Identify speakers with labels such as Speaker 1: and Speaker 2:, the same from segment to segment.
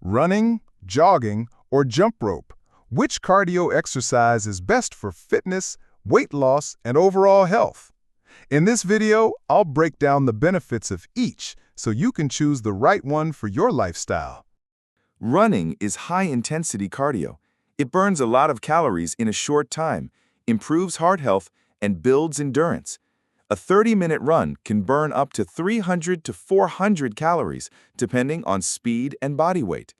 Speaker 1: Running, jogging, or jump rope? Which cardio exercise is best for fitness, weight loss, and overall health? In this video, I'll break down the benefits of each so you can choose the right one for your lifestyle.
Speaker 2: Running is high-intensity cardio. It burns a lot of calories in a short time, improves heart health, and builds endurance. A 30-minute run can burn up to 300 to 400 calories, depending on speed and body weight.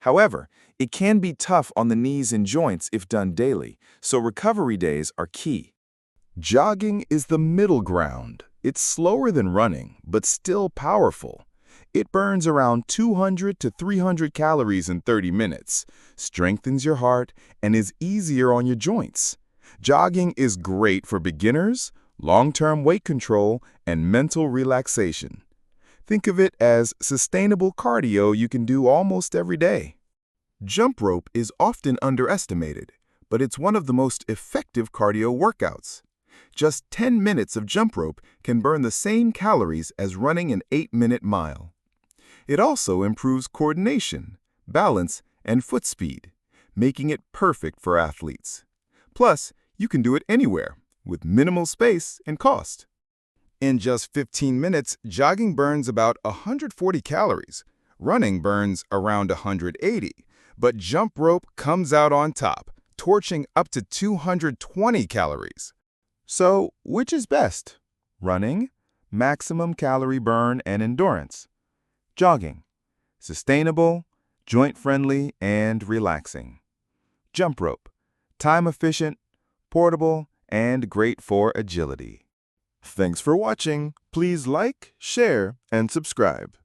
Speaker 2: However, it can be tough on the knees and joints if done daily, so recovery days are key.
Speaker 3: Jogging is the middle ground. It's slower than running, but still powerful. It burns around 200 to 300 calories in 30 minutes, strengthens your heart, and is easier on your joints. Jogging is great for beginners, long-term weight control, and mental relaxation. Think of it as sustainable cardio you can do almost every day.
Speaker 1: Jump rope is often underestimated, but it's one of the most effective cardio workouts. Just 10 minutes of jump rope can burn the same calories as running an 8-minute mile. It also improves coordination, balance, and foot speed, making it perfect for athletes. Plus, you can do it anywhere, with minimal space and cost. In just 15 minutes, jogging burns about 140 calories. Running burns around 180, but jump rope comes out on top, torching up to 220 calories. So, which is best? Running, maximum calorie burn and endurance. Jogging, sustainable, joint-friendly, and relaxing. Jump rope, time-efficient, portable, and great for agility. Thanks for watching. Please like, share, and subscribe.